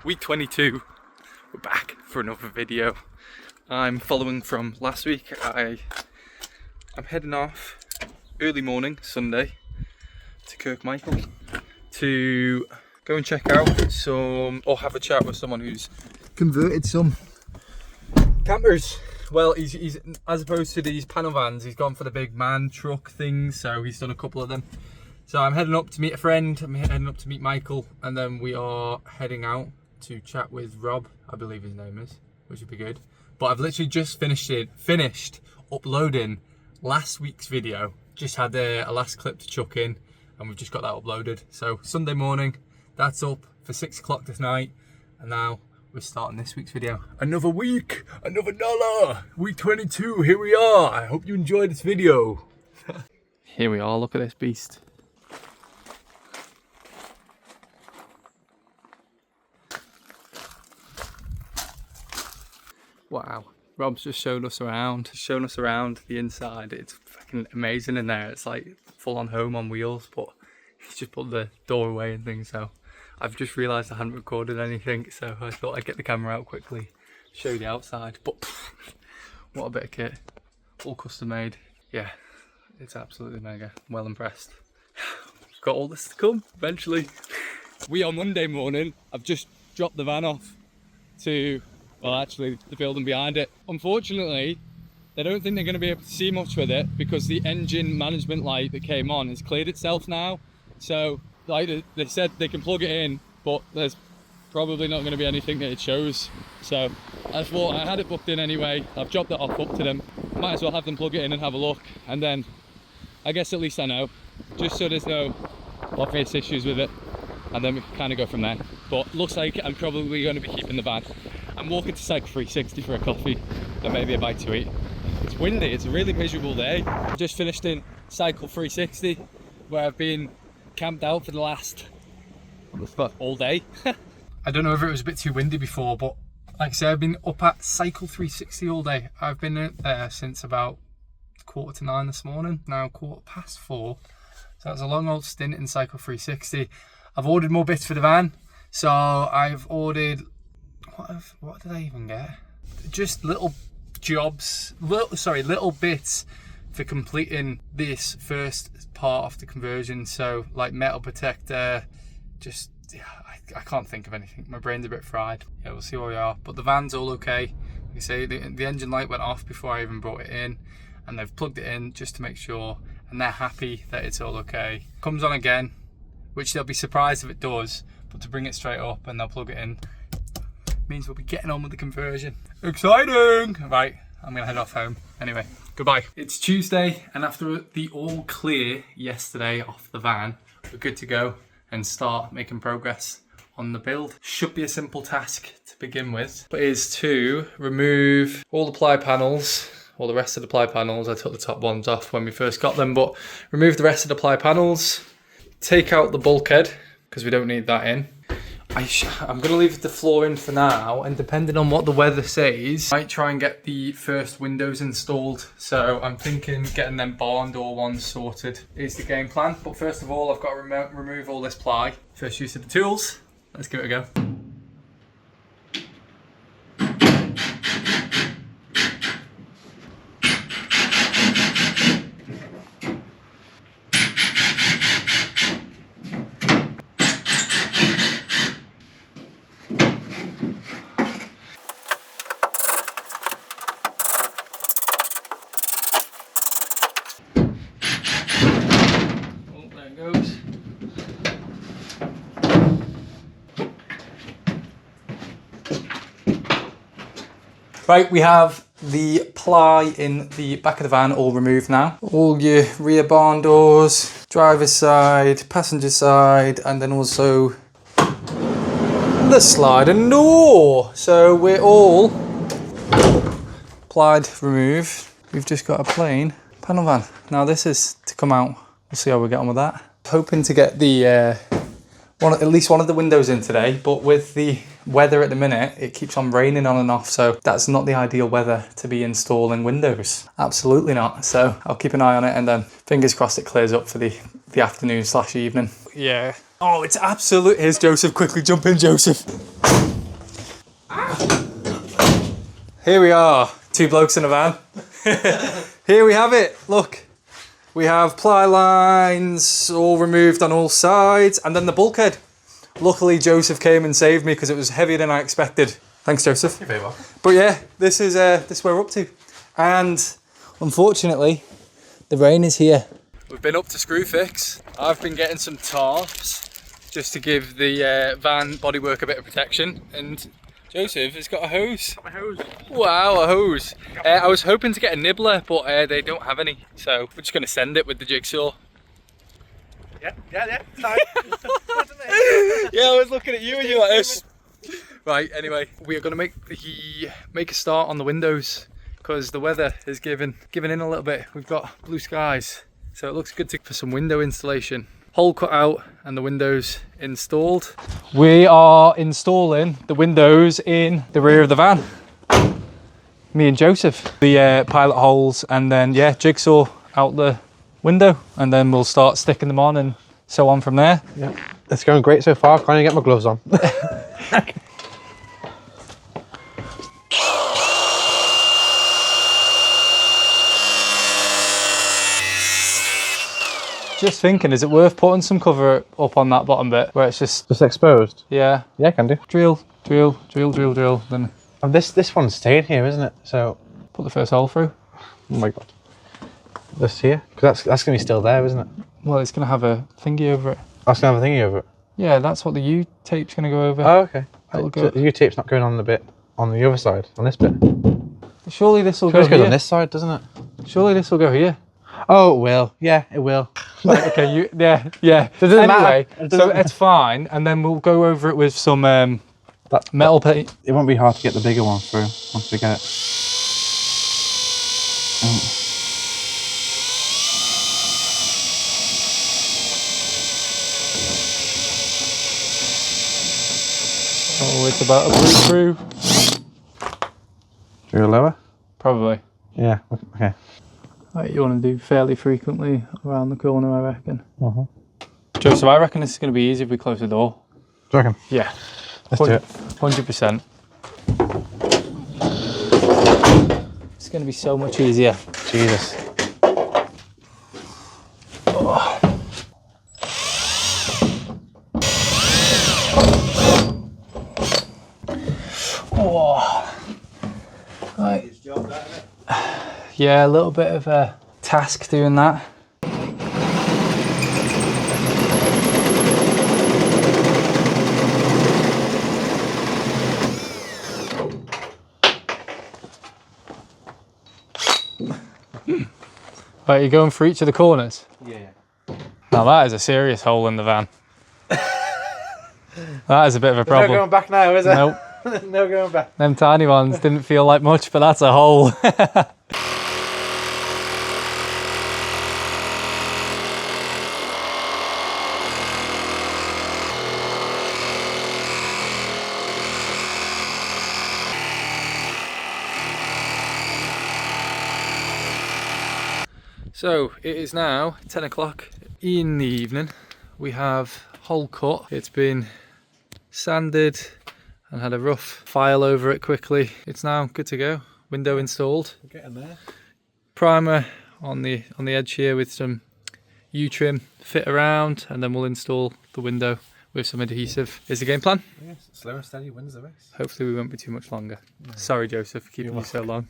Week 22, we're back for another video. I'm following from last week. I'm heading off early morning, Sunday, to Kirkmichael to go and check out some, or have a chat with someone who's converted some campers. Well, he's as opposed to these panel vans, he's gone for the big man truck things, so he's done a couple of them. So I'm heading up to meet a friend, I'm heading up to meet Michael, and then we are heading out to chat with Rob, I believe his name is, which would be good. But I've literally just finished uploading last week's video. Just had a last clip to chuck in, and we've just got that uploaded. So Sunday morning, that's up for 6 o'clock this night, and now we're starting this week's video. Another week, another dollar, week 22, here we are. I hope you enjoyed this video. Here we are, look at this beast. Wow, Rob's just showed us around, the inside. It's fucking amazing in there. It's like full on home on wheels, but he's just put the door away and things. So I've just realised I hadn't recorded anything, so I thought I'd get the camera out quickly, show you the outside. But what a bit of kit, all custom made. Yeah, it's absolutely mega. I'm well impressed. Got all this to come eventually. We are Monday morning. I've just dropped the van off to, well, actually the building behind it. Unfortunately, they don't think they're going to be able to see much with it because the engine management light that came on has cleared itself now. So like they said, they can plug it in, but there's probably not going to be anything that it shows. So I thought, I had it booked in anyway, I've dropped it off up to them. Might as well have them plug it in and have a look, and then I guess at least I know, just so there's no obvious issues with it, and then we can kind of go from there. But looks like I'm probably going to be keeping the van. I'm walking to Cycle 360 for a coffee and maybe a bite to eat. It's windy, it's a really miserable day. I just finished in Cycle 360 where I've been camped out for the last, all day. I don't know if it was a bit too windy before, but like I said, I've been up at Cycle 360 all day. I've been there since about 8:45 this morning, now 4:15. So that's a long old stint in Cycle 360. I've ordered more bits for the van. So I've ordered, what did I even get? Just little jobs, little bits for completing this first part of the conversion. So like metal protector, just, yeah, I can't think of anything. My brain's a bit fried. Yeah, we'll see where we are. But the van's all okay. Like I say, the engine light went off before I even brought it in, and they've plugged it in just to make sure, and they're happy that it's all okay. Comes on again, which they'll be surprised if it does, but to bring it straight up and they'll plug it in means we'll be getting on with the conversion. Exciting! Right, I'm gonna head off home. Anyway, goodbye. It's Tuesday, and after the all clear yesterday off the van, we're good to go and start making progress on the build. Should be a simple task to begin with, but is to remove all the ply panels, all the rest of the ply panels. I took the top ones off when we first got them, but remove the rest of the ply panels, take out the bulkhead, because we don't need that in. I'm going to leave the floor in for now, and depending on what the weather says, I might try and get the first windows installed. So I'm thinking getting them barn door ones sorted is the game plan. But first of all, I've got to remove all this ply. First use of the tools. Let's give it a go. Right, we have the ply in the back of the van all removed now. All your rear barn doors, driver's side, passenger side, and then also the sliding door. So we're all plied, removed. We've just got a plain panel van. Now this is to come out. We'll see how we get on with that. Hoping to get the at least one of the windows in today, but with the weather at the minute, it keeps on raining on and off, so that's not the ideal weather to be installing windows. Absolutely not. So I'll keep an eye on it, and then fingers crossed it clears up for the afternoon/evening. Yeah. Oh, it's absolute. Here's Joseph. Quickly jump in, Joseph. Here we are, two blokes in a van. Here we have it, look. We have ply lines all removed on all sides, and then the bulkhead. Luckily, Joseph came and saved me because it was heavier than I expected. Thanks, Joseph. You're very welcome. But yeah, this is where we're up to. And unfortunately, the rain is here. We've been up to Screwfix. I've been getting some tarps just to give the van bodywork a bit of protection. And Joseph has got a hose. Got my hose. Wow, a hose. I was hoping to get a nibbler, but they don't have any. So we're just going to send it with the jigsaw. Yeah. Sorry. Yeah, I was looking at you and you're like this. Right, anyway, we are going to make a start on the windows because the weather is giving in a little bit. We've got blue skies, so it looks good for some window installation. Hole cut out and the windows installed. We are installing the windows in the rear of the van. Me and Joseph. The pilot holes, and then yeah, jigsaw out the window, and then we'll start sticking them on and so on from there. Yeah, it's going great so far. Can't even get my gloves on. Just thinking, is it worth putting some cover up on that bottom bit where it's just exposed? Yeah. Yeah, I can do. Drill. Then And this one's staying here, isn't it? So put the first hole through. oh my god. This here, because that's gonna be still there, isn't it? Well, it's gonna have a thingy over it. That's gonna have a thingy over it. Yeah, that's what the U-tape's gonna go over. Oh, okay. It'll So go. the U-tape's not going on the bit on the other side, on this bit. Surely this will It go goes here. on this side, doesn't it? Surely this will go here. Oh, it will. Yeah, it will. Right, okay, yeah. So it doesn't Anyway, matter. so it's fine, and then we'll go over it with some metal paint. It won't be hard to get the bigger one through once we get it. Oh, it's about a blue through. Do you go lower? Probably. Yeah. Okay. Right, you want to do fairly frequently around the corner, I reckon. Joseph, I reckon this is going to be easy if we close the door. do you reckon? Yeah. Let's do it. 100%. It's going to be so much easier. Jesus. Oh. Right. Yeah, a little bit of a task doing that. Right, you're going for each of the corners? Yeah. Now that is a serious hole in the van. That is a bit of a problem. No going back now, is it? Nope. No going back. Them tiny ones didn't feel like much, but that's a hole. So it is now 10 o'clock in the evening. We have hole cut. It's been sanded and had a rough file over it quickly. It's now good to go. Window installed. We're getting there. Primer on the edge here with some U-trim fit around, and then we'll install the window with some adhesive. Is the game plan? Yes, slow and steady wins the race. Hopefully we won't be too much longer. No. Sorry Joseph for keeping you so long.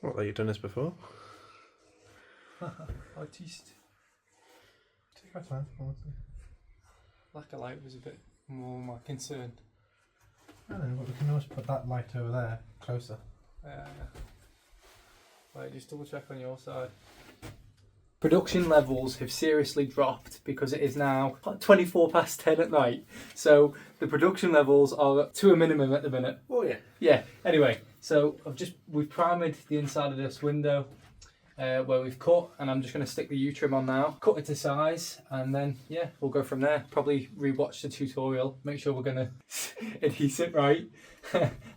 What, like you've done this before? Artiste. Take our time, honestly. Lack of light was a bit more my concern. I know, but we can always put that light over there, closer. Right, just double check on your side. Production levels have seriously dropped because it is now 24 past 10 at night. So the production levels are to a minimum at the minute. Oh yeah. Yeah, anyway, so we've primed the inside of this window where we've cut, and I'm just going to stick the U-trim on now, cut it to size, and then yeah, we'll go from there. Probably rewatch the tutorial, make sure we're going to adhese it right.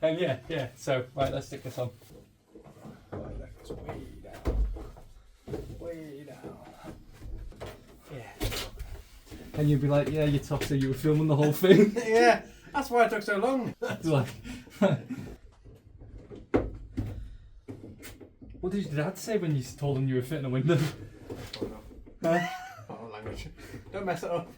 And yeah, so right, let's stick this on. Right, that's way down. Way down. Yeah. And you'd be like, yeah, you tossed it, you were filming the whole thing. Yeah, that's why it took so long. Like, what did your dad say when you told him you were fitting a window? Oh no. Huh? Oh, language. Don't mess it up.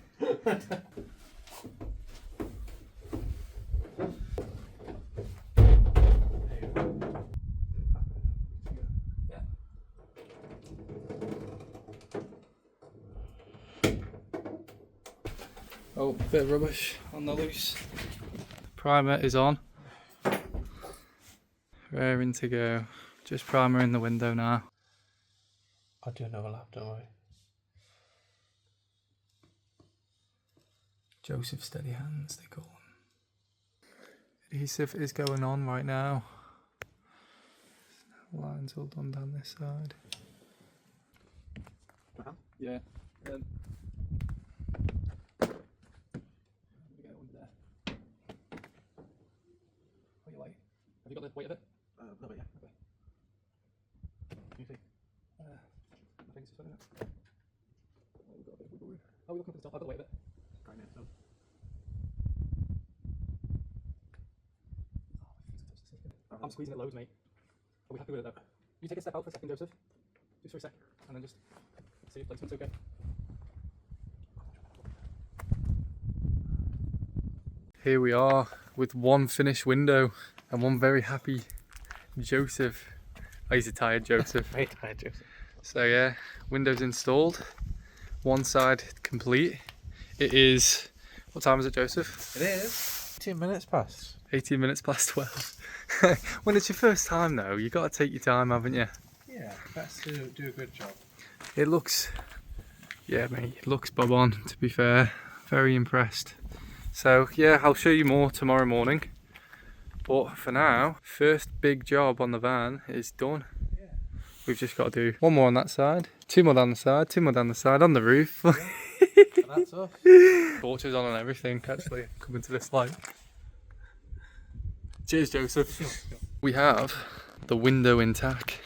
Oh, bit of rubbish on the loose. Primer is on. Raring to go. Just primer in the window now. I'll do another lap, don't worry. Josef steady hands, they call them. Adhesive is going on right now. Lines all done down this side. Yeah. Have you got the weight of it? A little bit, yeah. Okay. Can you see? I think so, isn't it? Oh, we've got a bit of wiggle room. Oh, we're looking for the stuff. I've got the weight of it. Right now, so. I'm squeezing it loads, mate. Are we happy with it though? You take a step out for a second, Joseph. Just for a sec. And then just see if placement's okay. Here we are with one finished window and one very happy Joseph. Oh, he's a tired Joseph. Very tired, Joseph. So yeah, windows installed. One side complete. It is, what time is it, Joseph? It is 18 minutes past. 18 minutes past 12. When it's your first time though, you got to take your time, haven't you? Yeah, best to do a good job. It looks, yeah mate, it looks bob on, to be fair. Very impressed. So yeah, I'll show you more tomorrow morning. But for now, first big job on the van is done. Yeah. We've just got to do one more on that side, two more down the side, two more down the side, on the roof. And that's us. Torches on and everything, actually, coming to this light. Cheers, Joseph. We have the window intact.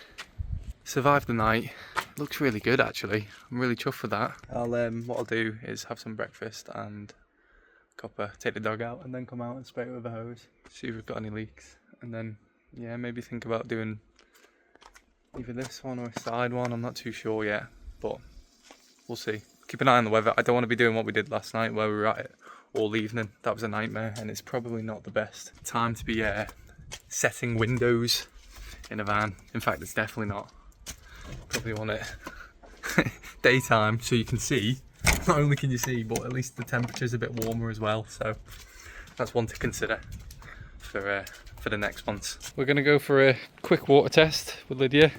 Survived the night. Looks really good, actually. I'm really chuffed with that. What I'll do is have some breakfast and copper, take the dog out, and then come out and spray it with a hose. See if we've got any leaks. And then, yeah, maybe think about doing either this one or a side one. I'm not too sure yet, but we'll see. Keep an eye on the weather. I don't want to be doing what we did last night where we were at it all evening. That was a nightmare, and it's probably not the best time to be setting windows in a van. In fact, it's definitely not. Probably want it daytime so you can see. Not only can you see, but at least the temperature's a bit warmer as well. So that's one to consider for the next months. We're gonna go for a quick water test with Lydia.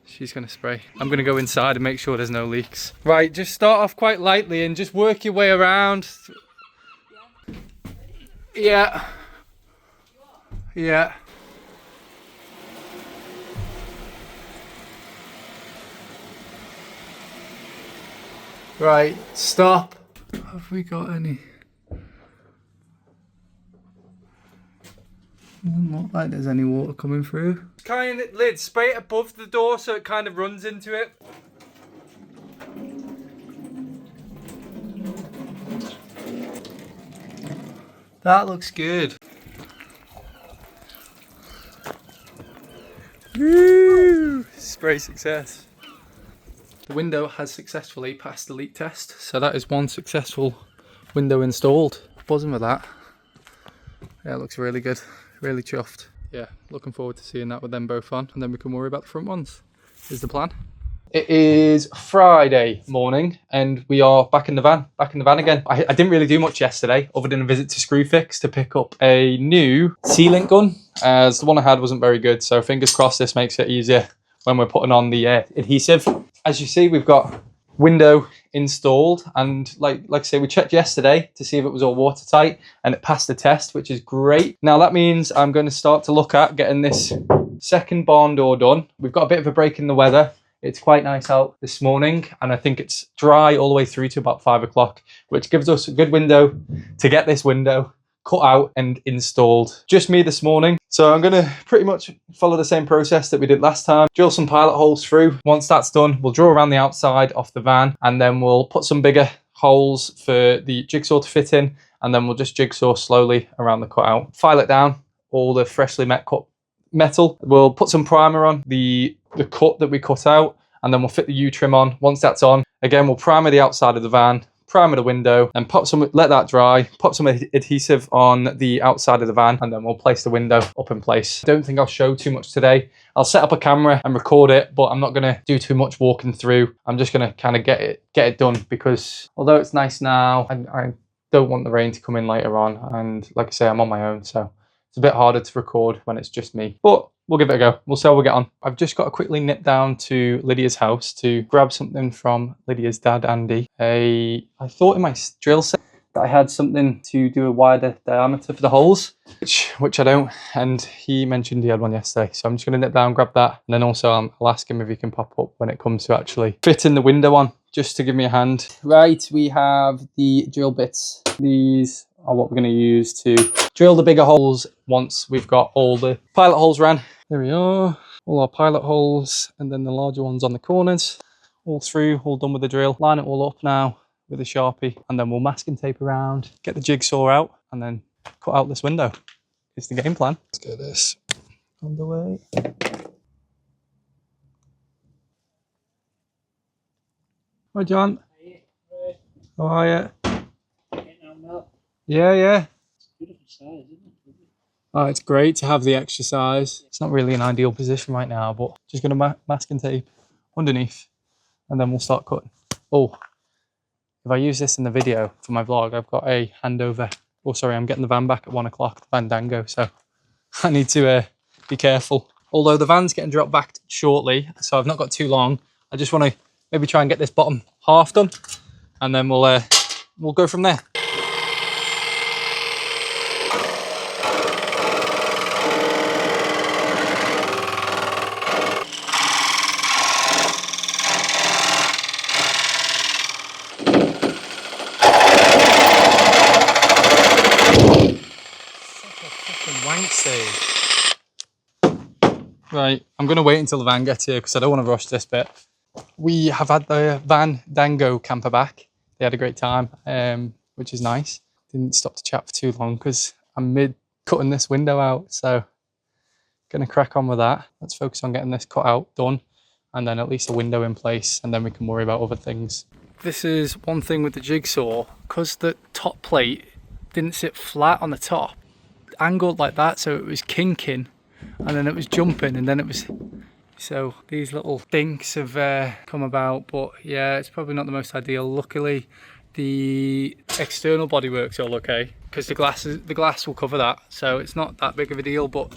She's gonna spray. I'm gonna go inside and make sure there's no leaks. Right, just start off quite lightly and just work your way around. Yeah. Yeah. Right, stop. Have we got any? Doesn't look like there's any water coming through. Kind of lid, spray it above the door so it kind of runs into it. That looks good. Woo! Spray success. The window has successfully passed the leak test, so that is one successful window installed. Buzzing with that. Yeah, it looks really good. Really chuffed. Yeah, looking forward to seeing that with them both on, and then we can worry about the front ones. Is the plan. It is Friday morning and we are back in the van again. I didn't really do much yesterday other than a visit to Screwfix to pick up a new sealant gun, as the one I had wasn't very good, so fingers crossed this makes it easier when we're putting on the adhesive. As you see, we've got window installed, and like I say, we checked yesterday to see if it was all watertight and it passed the test, which is great. Now that means I'm going to start to look at getting this second barn door done. We've got a bit of a break in the weather. It's quite nice out this morning, and I think it's dry all the way through to about 5 o'clock, which gives us a good window to get this window cut out and installed. Just me this morning. So I'm gonna pretty much follow the same process that we did last time. Drill some pilot holes through. Once that's done, we'll draw around the outside of the van, and then we'll put some bigger holes for the jigsaw to fit in, and then we'll just jigsaw slowly around the cutout. File it down, all the freshly met cut metal. We'll put some primer on the cut that we cut out, and then we'll fit the U-trim on. Once that's on, again, we'll primer the outside of the van, primer the window, and let that dry, pop some adhesive on the outside of the van, and then we'll place the window up in place. I don't think I'll show too much today. I'll set up a camera and record it, but I'm not gonna do too much walking through. I'm just gonna kind of get it done, because although it's nice now, I don't want the rain to come in later on. And like I say, I'm on my own, so it's a bit harder to record when it's just me, but we'll give it a go. We'll see how we get on. I've just got to quickly nip down to Lydia's house to grab something from Lydia's dad, Andy. I thought in my drill set that I had something to do a wider diameter for the holes, which I don't, and he mentioned he had one yesterday. So I'm just going to nip down, grab that, and then also I'll ask him if he can pop up when it comes to actually fitting the window on, just to give me a hand. Right, we have the drill bits. These are what we're going to use to drill the bigger holes once we've got all the pilot holes ran. There we are, all our pilot holes, and then the larger ones on the corners, all through, all done with the drill. Line it all up now with a Sharpie, and then we'll masking tape around, get the jigsaw out, and then cut out this window. It's the game plan. Let's get this on the way. Hi John. How are you? Yeah. Beautiful size, isn't it? Oh, it's great to have the extra size. It's not really an ideal position right now, but just going to masking tape underneath, and then we'll start cutting. Oh, if I use this in the video for my vlog, I've got a handover. Oh, sorry, I'm getting the van back at 1 o'clock, the Vandango, so I need to be careful. Although the van's getting dropped back shortly, so I've not got too long. I just want to maybe try and get this bottom half done, and then we'll go from there. Right, I'm going to wait until the van gets here because I don't want to rush this bit. We have had the Vandango camper back. They had a great time, which is nice. Didn't stop to chat for too long because I'm mid cutting this window out, so going to crack on with that. Let's focus on getting this cut out, done, and then at least a window in place, and then we can worry about other things. This is one thing with the jigsaw, because the top plate didn't sit flat on the top, angled like that, so it was kinking, and then it was jumping, and then it was, so these little dinks have come about. But yeah, it's probably not the most ideal. Luckily the external bodywork's all okay, because the glass will cover that, so it's not that big of a deal. But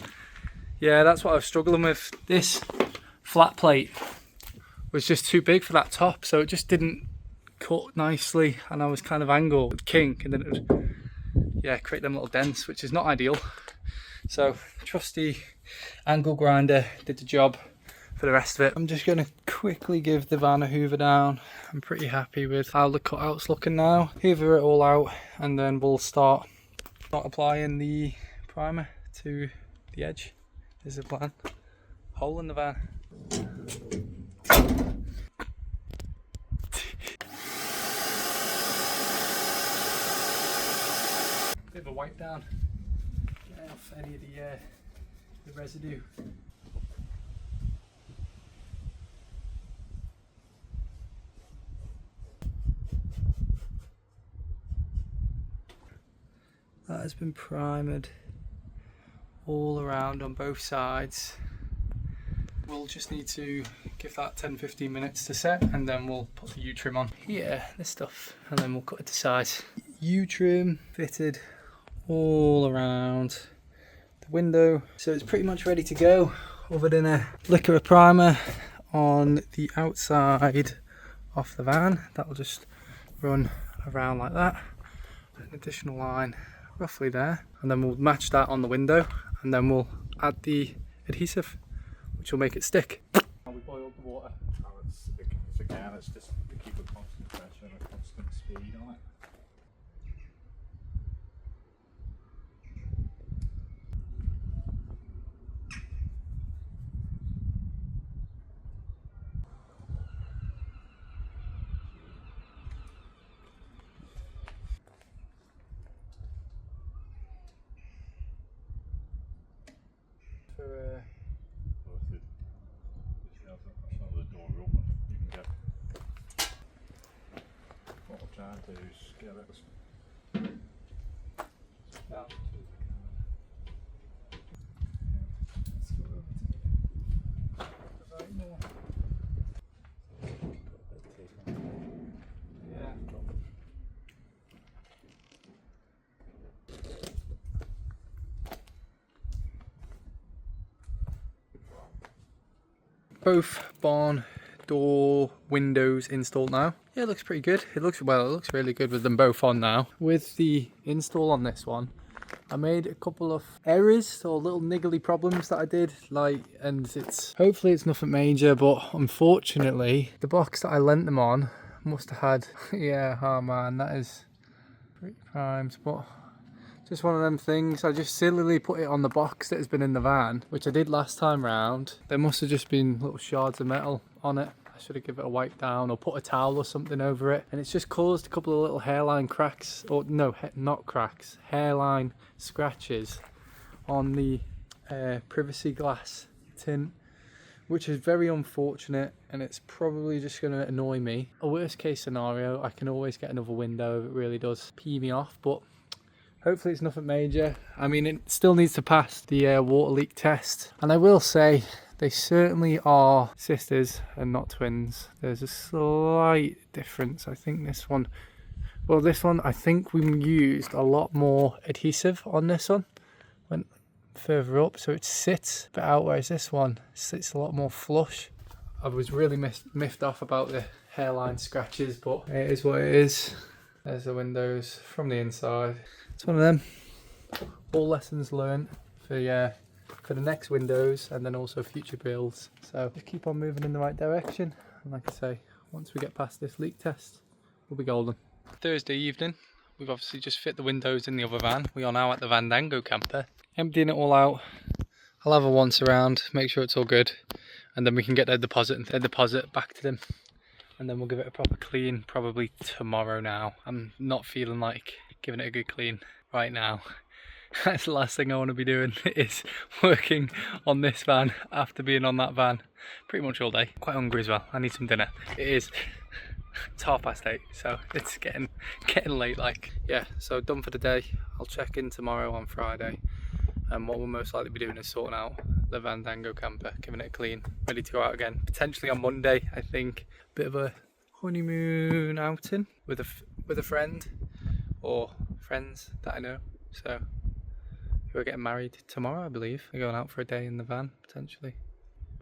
yeah, that's what I was struggling with. This flat plate was just too big for that top, so it just didn't cut nicely, and I was kind of angled, kink, and then it would, yeah, create them little dents, which is not ideal. So trusty angle grinder did the job for the rest of it. I'm just going to quickly give the van a hoover down. I'm pretty happy with how the cutout's looking now. Hoover it all out, and then we'll start applying the primer to the edge. Is the plan. Hole in the van. Bit of a wipe down. Get off any of the residue. That has been primed all around on both sides. We'll just need to give that 10-15 minutes to set, and then we'll put the U-trim on here, this stuff, and then we'll cut it to size. U-trim fitted all around the window, so it's pretty much ready to go, other than a lick of a primer on the outside of the van. That'll just run around like that, an additional line roughly there, and then we'll match that on the window, and then we'll add the adhesive, which will make it stick. We boiled the water. Oh, it's again, it's just to keep a constant pressure and a constant speed on it. for the door open. You can get. What we're trying to do is get it down. Let's go over to the right more. Yeah. Both barn door windows installed now. Yeah, it looks pretty good. It looks really good with them both on now. With the install on this one, I made a couple of errors or little niggly problems that I did, and hopefully it's nothing major, but unfortunately the box that I lent them on must have had, yeah, oh man, that is pretty primed, but just one of them things. I just sillily put it on the box that has been in the van, which I did last time round. There must have just been little shards of metal on it. I should have given it a wipe down or put a towel or something over it, and it's just caused a couple of little hairline cracks, or no, not cracks, hairline scratches on the privacy glass tint, which is very unfortunate, and it's probably just going to annoy me. A worst case scenario, I can always get another window if it really does pee me off, but hopefully it's nothing major. I mean, it still needs to pass the water leak test, and I will say they certainly are sisters and not twins. There's a slight difference. I think this one, I think we used a lot more adhesive on this one. Went further up, so it sits a bit out, whereas this one sits a lot more flush. I was really miffed off about the hairline scratches, but it is what it is. There's the windows from the inside. It's one of them. All lessons learned for the next windows, and then also future builds. So just keep on moving in the right direction. And like I say, once we get past this leak test, we'll be golden. Thursday evening, we've obviously just fit the windows in the other van. We are now at the Vandango camper, emptying it all out. I'll have a once around, make sure it's all good, and then we can get their deposit back to them. And then we'll give it a proper clean probably tomorrow now. I'm not feeling like giving it a good clean right now. That's the last thing I want to be doing, is working on this van after being on that van pretty much all day. Quite hungry as well. I need some dinner. It's 8:30, so it's getting late. Yeah, so done for the day. I'll check in tomorrow on Friday, and what we'll most likely be doing is sorting out the Vandango camper, giving it a clean, ready to go out again. Potentially on Monday, I think. Bit of a honeymoon outing with a friend or friends that I know. So we're getting married tomorrow, I believe. We're going out for a day in the van, potentially.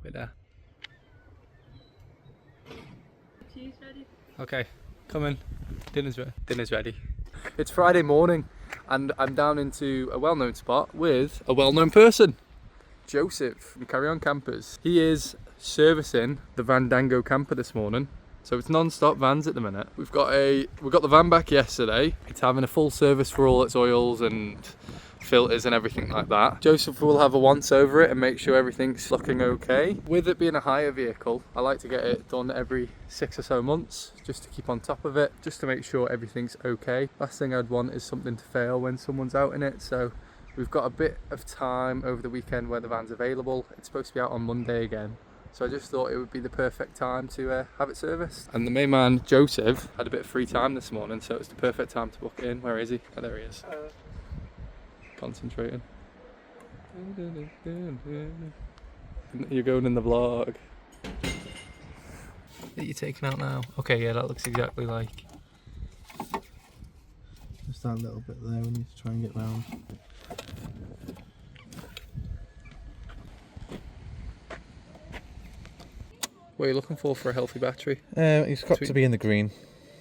We're there. Cheese ready? Okay, come in. Dinner's ready. It's Friday morning, and I'm down into a well-known spot with a well-known person. Josef from Carry On Campers. He is servicing the Vandango camper this morning. So it's non-stop vans at the minute. We got the van back yesterday. It's having a full service for all its oils and filters and everything like that. Josef will have a once over it and make sure everything's looking okay. With it being a hire vehicle, I like to get it done every 6 or so months, just to keep on top of it, just to make sure everything's okay. Last thing I'd want is something to fail when someone's out in it. So we've got a bit of time over the weekend where the van's available. It's supposed to be out on Monday again. So I just thought it would be the perfect time to have it serviced. And the main man, Josef, had a bit of free time this morning, so it's the perfect time to book it in. Where is he? Oh, there he is. Concentrating. You're going in the vlog. That you're taking out now? Okay, yeah, that looks exactly like. Just that little bit there, we need to try and get round. What are you looking for a healthy battery? It's got to be in the green.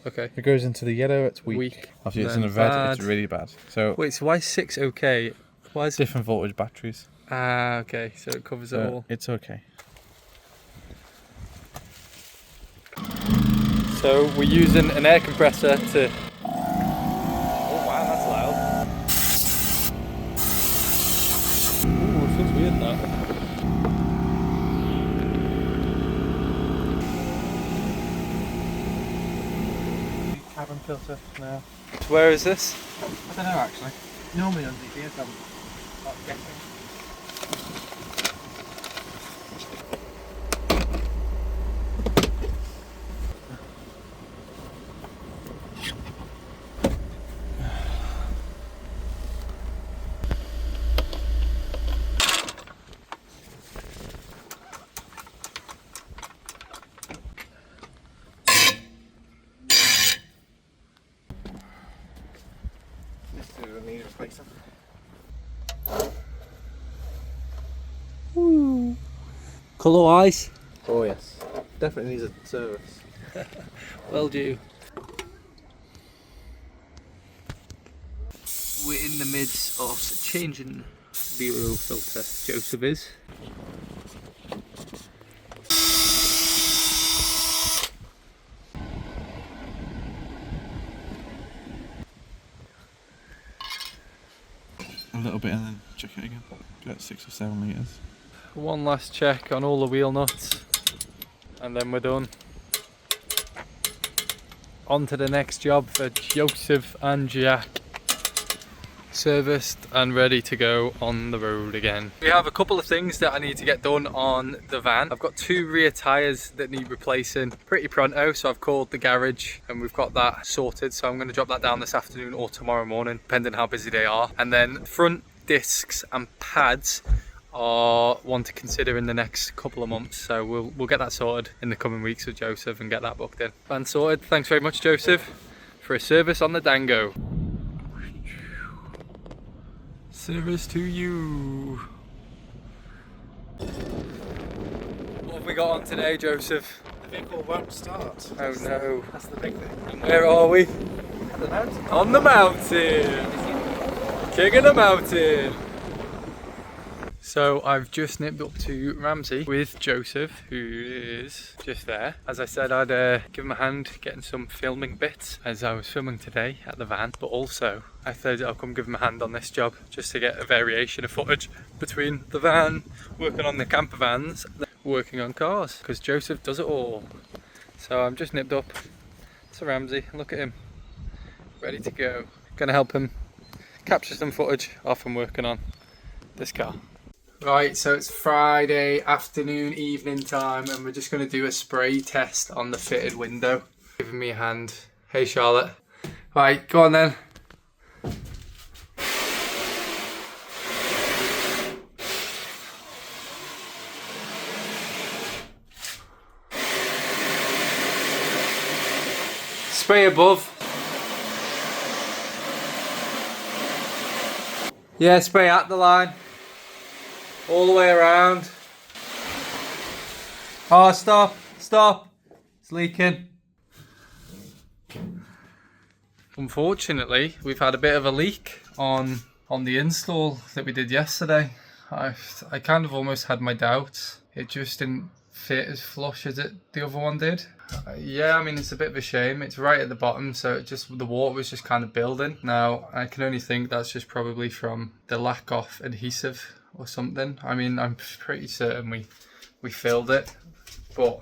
Okay. If it goes into the yellow, it's weak. Obviously, it's in the red, it's really bad. So wait, so why is 6 okay? Why is different voltage batteries? Ah, okay. So it covers it all. It's okay. So we're using an air compressor to. Oh wow, that's loud. Ooh, it feels weird that. Cabin filter now. Where is this? I don't know actually. Normally underneath here, I'm not guessing. gonna need replacing. Colour wise, Oh yes, definitely needs a service. well due. We're in the midst of changing the oil filter. Joseph is. A little bit and then check it again. About 6 or 7 litres. One last check on all the wheel nuts and then we're done. On to the next job for Joseph and Jack. Serviced and ready to go on the road again. We have a couple of things that I need to get done on the van. I've got 2 rear tyres that need replacing pretty pronto, so I've called the garage and we've got that sorted. So I'm going to drop that down this afternoon or tomorrow morning, depending how busy they are. And then front discs and pads are one to consider in the next couple of months, so we'll get that sorted in the coming weeks with Joseph and get that booked in. Van sorted. Thanks very much, Joseph, for a service on the Dango. Service to you. What have we got on today, Joseph? The vehicle won't start. Oh no. That's the big thing. And where are we? At the mountain. On the mountain. King of the mountain. So I've just nipped up to Ramsey with Joseph, who is just there. As I said, I'd give him a hand getting some filming bits as I was filming today at the van, but also I thought I'll come give him a hand on this job just to get a variation of footage between the van, working on the camper vans, and working on cars, because Joseph does it all. So I'm just nipped up to Ramsey, look at him, ready to go. Gonna help him capture some footage off him working on this car. Right, so it's Friday afternoon, evening time, and we're just going to do a spray test on the fitted window. Giving me a hand. Hey, Charlotte. Right, go on then. Spray above. Yeah, spray at the line. All the way around. Oh, stop, stop. It's leaking. Unfortunately, we've had a bit of a leak on the install that we did yesterday. I kind of almost had my doubts. It just didn't fit as flush as the other one did. Yeah, I mean, it's a bit of a shame. It's right at the bottom, so the water was just kind of building. Now, I can only think that's just probably from the lack of adhesive or something. I mean, I'm pretty certain we filled it, but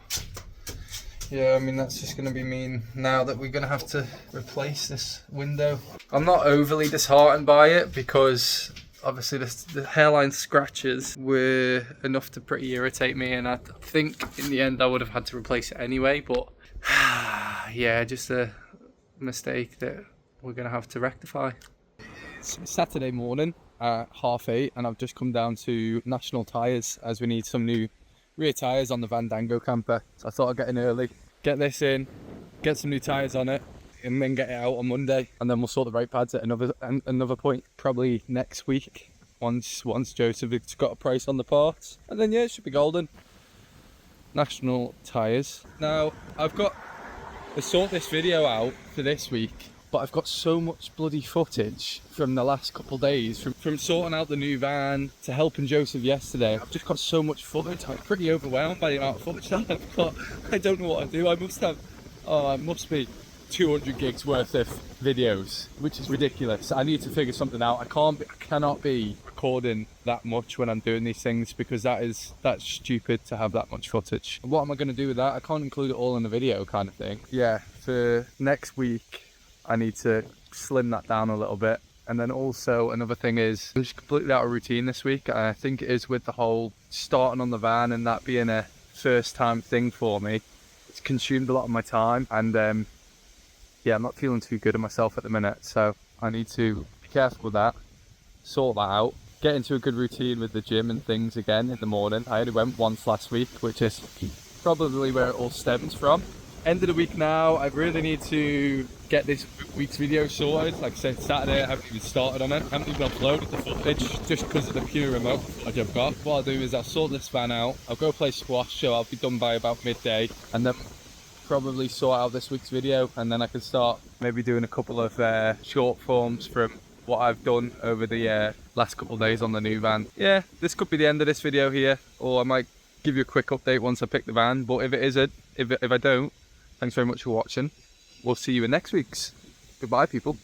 yeah, I mean, that's just going to be mean now that we're going to have to replace this window. I'm not overly disheartened by it because obviously the hairline scratches were enough to pretty irritate me, and I think in the end I would have had to replace it anyway, but yeah, just a mistake that we're going to have to rectify. It's Saturday morning at 8:30 and I've just come down to National Tyres as we need some new rear tyres on the Vandango camper. So I thought I'd get in early, get this in, get some new tyres on it, and then get it out on Monday, and then we'll sort the brake pads at another point, probably next week, once Joseph has got a price on the parts, and then yeah, it should be golden. National Tyres. Now I've got to sort this video out for this week, but I've got so much bloody footage from the last couple of days, from sorting out the new van to helping Joseph yesterday. I've just got so much footage. I'm pretty overwhelmed by the amount of footage that I've got. I don't know what to do. I must be 200 gigs worth of videos, which is ridiculous. I need to figure something out. I cannot be recording that much when I'm doing these things, because that's stupid to have that much footage. What am I going to do with that? I can't include it all in the video kind of thing. Yeah, for next week I need to slim that down a little bit. And then also another thing is, I'm just completely out of routine this week. I think it is with the whole starting on the van and that being a first time thing for me. It's consumed a lot of my time, and yeah, I'm not feeling too good at myself at the minute, so I need to be careful with that, sort that out, get into a good routine with the gym and things again in the morning. I only went once last week, which is probably where it all stems from. end of the week now. I really need to get this week's video sorted. Like I said, Saturday, I haven't even started on it. I haven't even uploaded the footage just because of the pure remote footage I've got. What I'll do is I'll sort this van out. I'll go play squash, so I'll be done by about midday. And then probably sort out this week's video. And then I can start maybe doing a couple of short forms from what I've done over the last couple of days on the new van. Yeah, this could be the end of this video here. Or I might give you a quick update once I pick the van. But if it isn't, if I don't, thanks very much for watching. We'll see you in next week's. Goodbye, people.